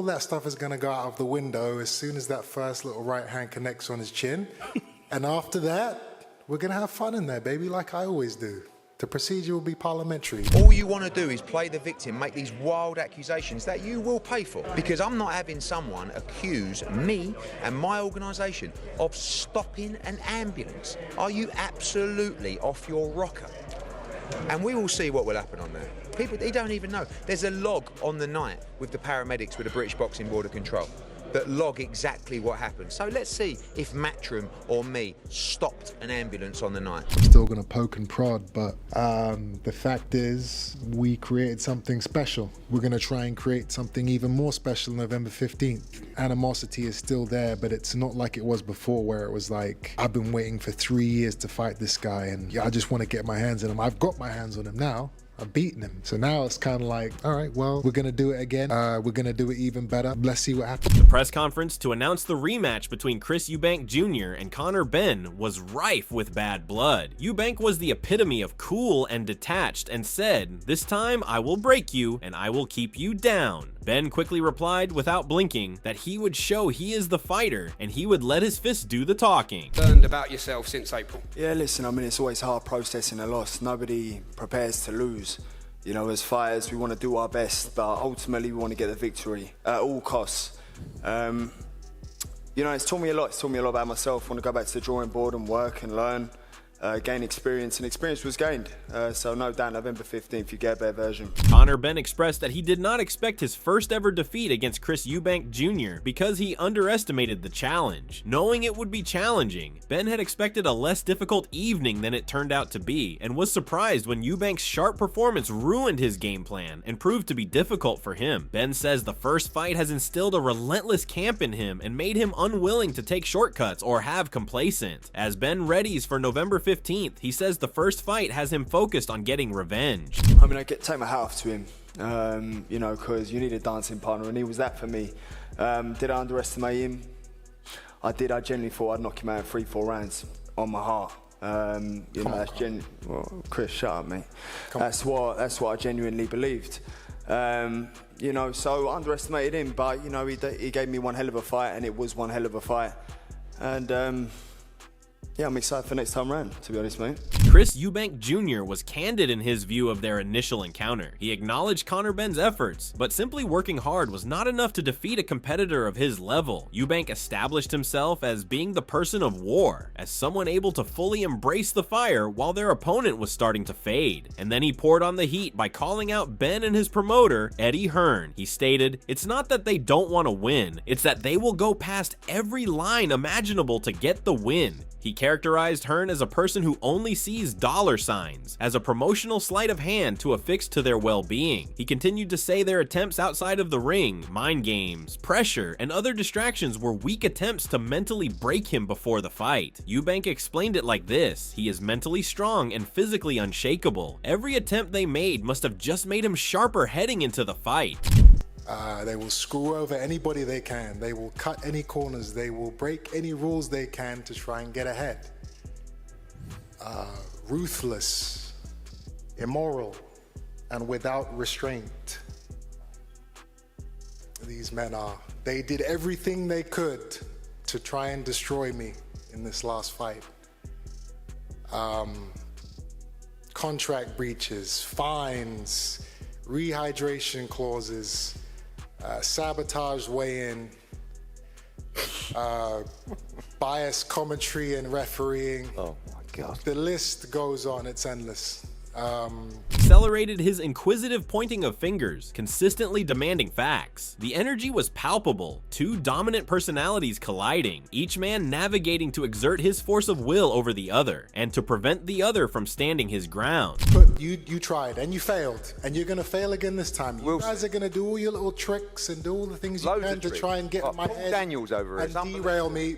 that stuff is going to go out of the window as soon as that first little right hand connects on his chin. And after that, we're going to have fun in there, baby, like I always do. The procedure will be parliamentary. All you want to do is play the victim, make these wild accusations that you will pay for. Because I'm not having someone accuse me and my organisation of stopping an ambulance. Are you absolutely off your rocker? And we will see what will happen on there. People, they don't even know. There's a log on the night with the paramedics with the British Boxing Board of Control that log exactly what happened. So let's see if Matchroom or me stopped an ambulance on the night. I'm still gonna poke and prod, but the fact is we created something special. We're gonna try and create something even more special November 15th. Animosity is still there, but it's not like it was before where it was like, I've been waiting for 3 years to fight this guy and I just wanna get my hands on him. I've got my hands on him now. I've beaten him. So now it's kind of like, all right, well, we're going to do it again. We're going to do it even better. Let's see what happens. The press conference to announce the rematch between Chris Eubank Jr. and Conor Benn was rife with bad blood. Eubank was the epitome of cool and detached and said, "This time I will break you and I will keep you down." Benn quickly replied without blinking that he would show he is the fighter and he would let his fists do the talking. Learned about yourself since April? Yeah, listen, I mean, it's always hard processing a loss. Nobody prepares to lose. You know, as fighters, we want to do our best, but ultimately we want to get the victory at all costs. You know, it's taught me a lot. It's taught me a lot about myself. I want to go back to the drawing board and work and learn. Gain experience, and experience was gained. So no doubt November 15th, you get a better version. Conor Benn expressed that he did not expect his first ever defeat against Chris Eubank Jr. because he underestimated the challenge. Knowing it would be challenging, Benn had expected a less difficult evening than it turned out to be, and was surprised when Eubank's sharp performance ruined his game plan and proved to be difficult for him. Benn says the first fight has instilled a relentless camp in him and made him unwilling to take shortcuts or have complacent. As Benn readies for November 15th, he says the first fight has him focused on getting revenge. I mean, take my hat off to him, you know, because you need a dancing partner, and he was that for me. Did I underestimate him? I did. I genuinely thought I'd knock him out in 3-4 rounds on my heart. You know, that's well, Chris, shut up, mate. That's what I genuinely believed. You know, so I underestimated him, but you know, he gave me one hell of a fight, and it was one hell of a fight. And yeah, I'm excited for next time round, to be honest, mate. Chris Eubank Jr. was candid in his view of their initial encounter. He acknowledged Conor Benn's efforts, but simply working hard was not enough to defeat a competitor of his level. Eubank established himself as being the person of war, as someone able to fully embrace the fire while their opponent was starting to fade. And then he poured on the heat by calling out Benn and his promoter, Eddie Hearn. He stated, "It's not that they don't want to win, it's that they will go past every line imaginable to get the win." He characterized Hearn as a person who only sees dollar signs, as a promotional sleight of hand to affix to their well-being. He continued to say their attempts outside of the ring, mind games, pressure, and other distractions were weak attempts to mentally break him before the fight. Eubank explained it like this: "He is mentally strong and physically unshakable. Every attempt they made must have just made him sharper heading into the fight." They will screw over anybody they can. They will cut any corners. They will break any rules they can to try and get ahead. Ruthless, immoral, and without restraint. These men are. They did everything they could to try and destroy me in this last fight. Contract breaches, fines, rehydration clauses, sabotage weigh-in, bias commentary and refereeing. Oh my God. The list goes on, it's endless. Accelerated his inquisitive pointing of fingers, consistently demanding facts. The energy was palpable, two dominant personalities colliding, each man navigating to exert his force of will over the other, and to prevent the other from standing his ground. But you tried, and you failed, and you're gonna fail again this time. You guys are gonna do all your little tricks and do all the things you can to try and get in my head Daniels over and derail me.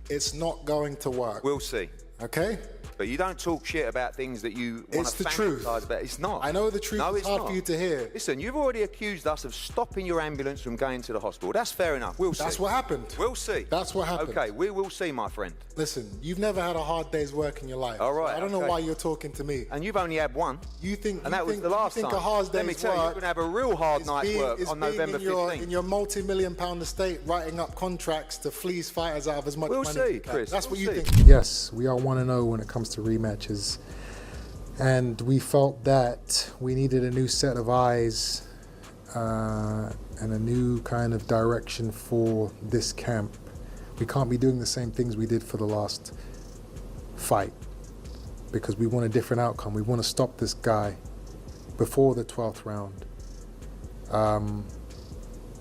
It's not going to work. We'll see. Okay? But you don't talk shit about things that you want It's to the truth. fantasize about. It's not. I know the truth No, is it's hard not. for you to hear. Listen, you've already accused us of stopping your ambulance from going to the hospital. That's fair enough. We'll see. That's what happened. We'll see. That's what happened. Okay, we will see, my friend. Listen, you've never had a hard day's work in your life. All right, I don't know okay. why you're talking to me. And you've only had one. You think, and that was the last time. A hard Let me day's tell you, you're work going to have a real hard is night's being- work is on being November in your, 15th. in your multi-million-pound estate, writing up contracts to fleece fighters out of as much We'll money as see, you can. Chris, That's what we'll you see. think. Yes, we are 1-0 when it comes to rematches. And we felt that we needed a new set of eyes and a new kind of direction for this camp. We can't be doing the same things we did for the last fight because we want a different outcome. We want to stop this guy before the 12th round.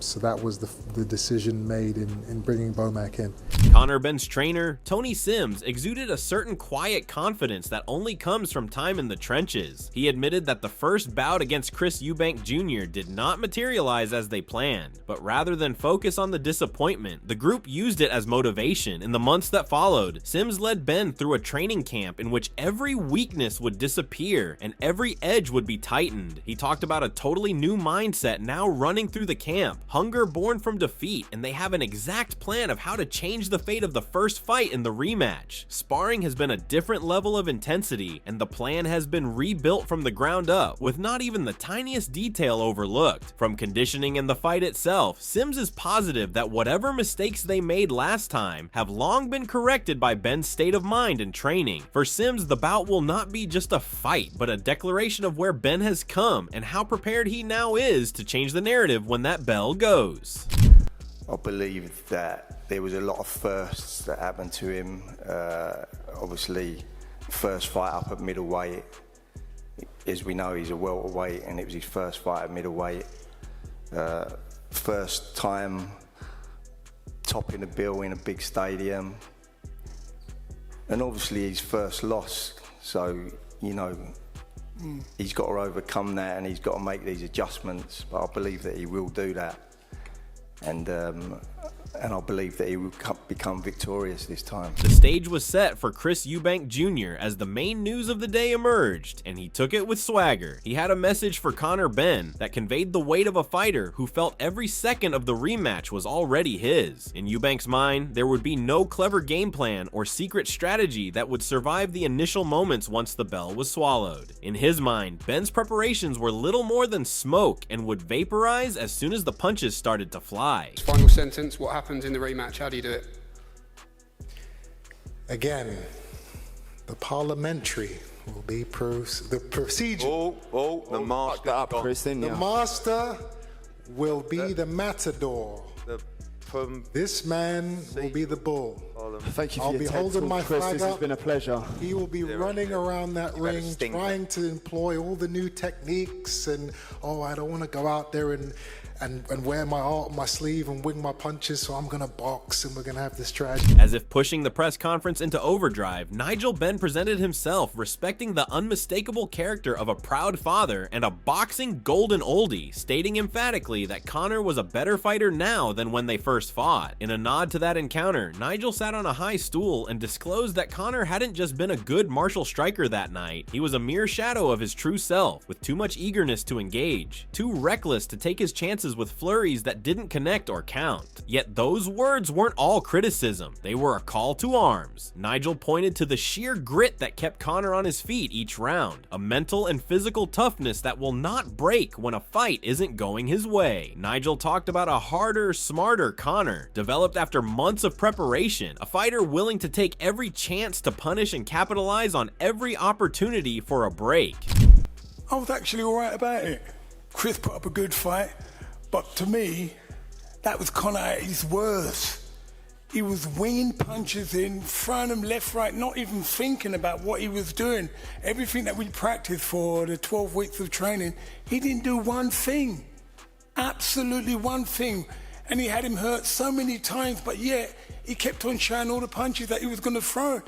So that was the decision made in bringing Eubank in. Conor Benn's trainer, Tony Sims, exuded a certain quiet confidence that only comes from time in the trenches. He admitted that the first bout against Chris Eubank Jr. did not materialize as they planned, but rather than focus on the disappointment, the group used it as motivation. In the months that followed, Sims led Ben through a training camp in which every weakness would disappear and every edge would be tightened. He talked about a totally new mindset now running through the camp, hunger born from defeat, and they have an exact plan of how to change the fate of the first fight in the rematch. Sparring has been a different level of intensity, and the plan has been rebuilt from the ground up, with not even the tiniest detail overlooked. From conditioning and the fight itself, Sims is positive that whatever mistakes they made last time have long been corrected by Ben's state of mind and training. For Sims, the bout will not be just a fight, but a declaration of where Ben has come and how prepared he now is to change the narrative when that bell goes. I believe that there was a lot of firsts that happened to him. Obviously, first fight up at middleweight. As we know, he's a welterweight, and it was his first fight at middleweight. First time topping the bill in a big stadium. And obviously his first loss. So, you know, he's got to overcome that and he's got to make these adjustments. But I believe that he will do that. And I believe that he will become victorious this time. The stage was set for Chris Eubank Jr. as the main news of the day emerged, and he took it with swagger. He had a message for Conor Benn that conveyed the weight of a fighter who felt every second of the rematch was already his. In Eubank's mind, there would be no clever game plan or secret strategy that would survive the initial moments once the bell was swallowed. In his mind, Benn's preparations were little more than smoke and would vaporize as soon as the punches started to fly. Final sentence, what happens in the rematch? How do you do it? Again, the parliamentary will be the procedure. The master. Up, Chris, didn't The you? master will be the matador. This man will be the bull. Thank you for I'll your be TED holding talk, my Chris. flag This has up. been a pleasure. He will be running around that You had a ring, stinker. trying to employ all the new techniques and, I don't want to go out there and wear my heart on my sleeve and wing my punches, so I'm going to box and we're going to have this strategy. As if pushing the press conference into overdrive, Nigel Benn presented himself respecting the unmistakable character of a proud father and a boxing golden oldie, stating emphatically that Conor was a better fighter now than when they first fought. In a nod to that encounter, Nigel sat on a high stool and disclosed that Conor hadn't just been a good martial striker that night, he was a mere shadow of his true self, with too much eagerness to engage, too reckless to take his chances with flurries that didn't connect or count. Yet those words weren't all criticism, they were a call to arms. Nigel pointed to the sheer grit that kept Conor on his feet each round, a mental and physical toughness that will not break when a fight isn't going his way. Nigel talked about a harder, smarter Conor, developed after months of preparation, a fighter willing to take every chance to punish and capitalize on every opportunity for a break. I was actually alright about it. Chris put up a good fight, but to me, that was Conor at his worst. He was winging punches in, throwing them left, right, not even thinking about what he was doing. Everything that we practiced for the 12 weeks of training, he didn't do one thing. Absolutely one thing. And he had him hurt so many times, but yet he kept on showing all the punches that he was going to throw.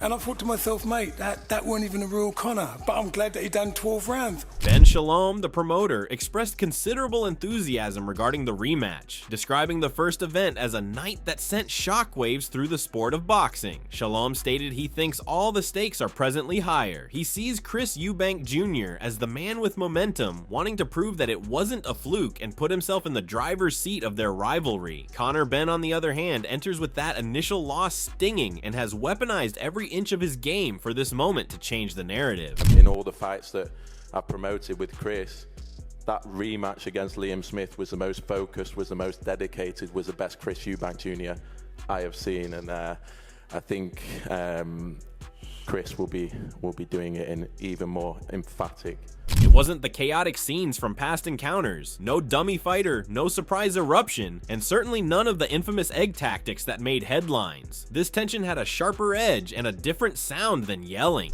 And I thought to myself, mate, that wasn't even a real Conor, but I'm glad that he done 12 rounds. Ben Shalom, the promoter, expressed considerable enthusiasm regarding the rematch, describing the first event as a night that sent shockwaves through the sport of boxing. Shalom stated he thinks all the stakes are presently higher. He sees Chris Eubank Jr. as the man with momentum, wanting to prove that it wasn't a fluke and put himself in the driver's seat of their rivalry. Conor Benn, on the other hand, enters with that initial loss stinging and has weaponized every inch of his game for this moment to change the narrative. In all the fights that I've promoted with Chris, that rematch against Liam Smith was the most focused, was the most dedicated, was the best Chris Eubank Jr. I have seen, and I think Chris will be doing it in even more emphatic. It wasn't the chaotic scenes from past encounters, no dummy fighter, no surprise eruption, and certainly none of the infamous egg tactics that made headlines. This tension had a sharper edge and a different sound than yelling.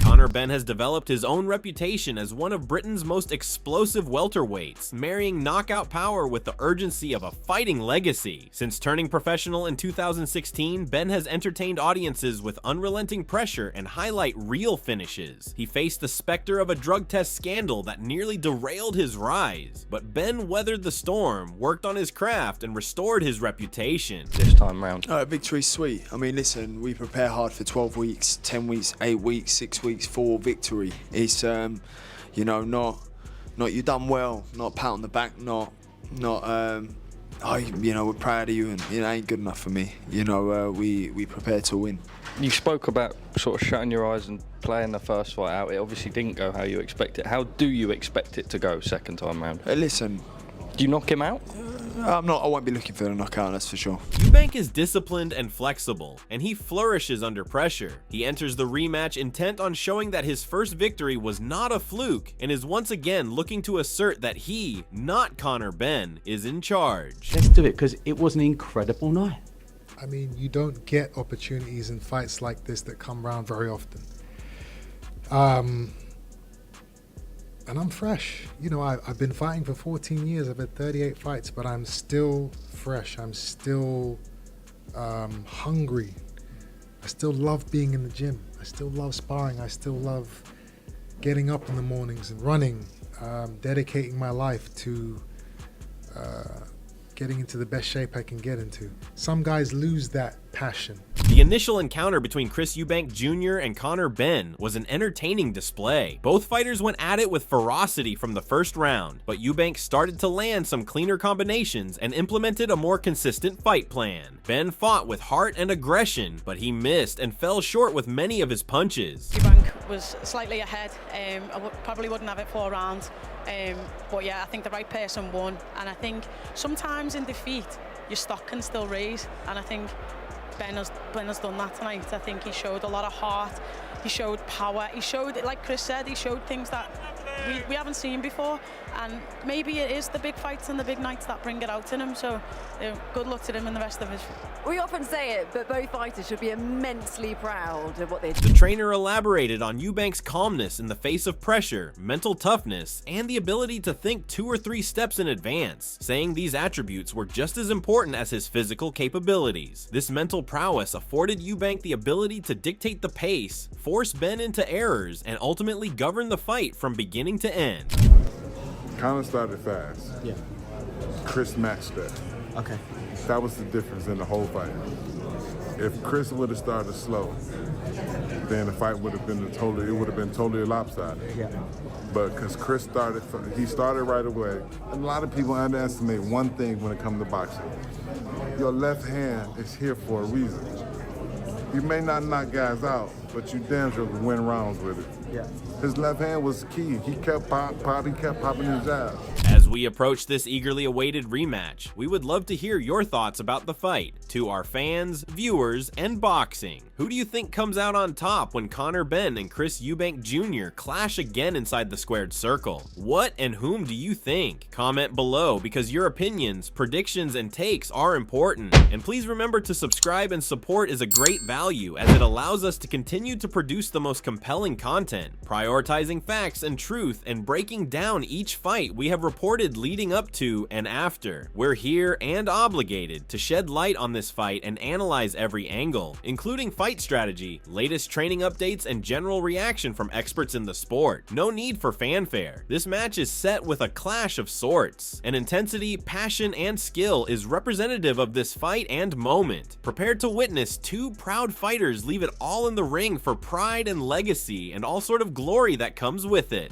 Conor Benn has developed his own reputation as one of Britain's most explosive welterweights, marrying knockout power with the urgency of a fighting legacy. Since turning professional in 2016, Benn has entertained audiences with unrelenting pressure and highlight real finishes. He faced the specter of a drug test scandal that nearly derailed his rise, but Benn weathered the storm, worked on his craft, and restored his reputation. This time round. Victory's sweet. I mean, listen, we prepare hard for 12 weeks, 10 weeks, 8 weeks, 6 weeks for victory. It's you know, not you done well, not pat on the back, not oh, you know, we're proud of you, and it ain't good enough for me. You know, we prepare to win. You spoke about sort of shutting your eyes and playing the first fight out. It obviously didn't go how you expect it. How do you expect it to go second time round? Listen, do you knock him out? I won't be looking for the knockout, that's for sure. Eubank is disciplined and flexible, and he flourishes under pressure. He enters the rematch intent on showing that his first victory was not a fluke, and is once again looking to assert that he, not Conor Benn, is in charge. Let's do it, because it was an incredible night. I mean, you don't get opportunities in fights like this that come around very often. And I'm fresh. You know, I've been fighting for 14 years. I've had 38 fights, but I'm still fresh. I'm still hungry. I still love being in the gym. I still love sparring. I still love getting up in the mornings and running, dedicating my life to getting into the best shape I can get into. Some guys lose that passion. The initial encounter between Chris Eubank Jr. and Conor Benn was an entertaining display. Both fighters went at it with ferocity from the first round, but Eubank started to land some cleaner combinations and implemented a more consistent fight plan. Benn fought with heart and aggression, but he missed and fell short with many of his punches. Eubank was slightly ahead. I probably wouldn't have it 4 rounds. But yeah, I think the right person won, and I think sometimes in defeat your stock can still raise, and I think Ben has done that tonight. I think he showed a lot of heart, he showed power, he showed, like Chris said, he showed things that we haven't seen before, and maybe it is the big fights and the big nights that bring it out in him, so good luck to him and the rest of his. We often say it, but both fighters should be immensely proud of what they do. The trainer elaborated on Eubank's calmness in the face of pressure, mental toughness, and the ability to think 2 or 3 steps in advance, saying these attributes were just as important as his physical capabilities. This mental prowess afforded Eubank the ability to dictate the pace, force Ben into errors, and ultimately govern the fight from beginning to end. Conor started fast. Yeah. Chris matched that. Okay. That was the difference in the whole fight. If Chris would have started slow, then the fight would have been totally lopsided. Yeah. But because Chris started right away. A lot of people underestimate one thing when it comes to boxing. Your left hand is here for a reason. You may not knock guys out, but you damn sure can win rounds with it. Yeah. His left hand was key. He kept popping his jab. As As we approach this eagerly awaited rematch, we would love to hear your thoughts about the fight to our fans, viewers, and boxing. Who do you think comes out on top when Conor Benn and Chris Eubank Jr. clash again inside the squared circle? What and whom do you think? Comment below, because your opinions, predictions, and takes are important. And please remember to subscribe, and support is a great value as it allows us to continue to produce the most compelling content, prioritizing facts and truth and breaking down each fight we have reported leading up to and after. We're here and obligated to shed light on this fight and analyze every angle, including fight strategy, latest training updates, and general reaction from experts in the sport. No need for fanfare. This match is set with a clash of sorts, and intensity, passion, and skill is representative of this fight and moment. Prepared to witness two proud fighters leave it all in the ring for pride and legacy and all sort of glory that comes with it.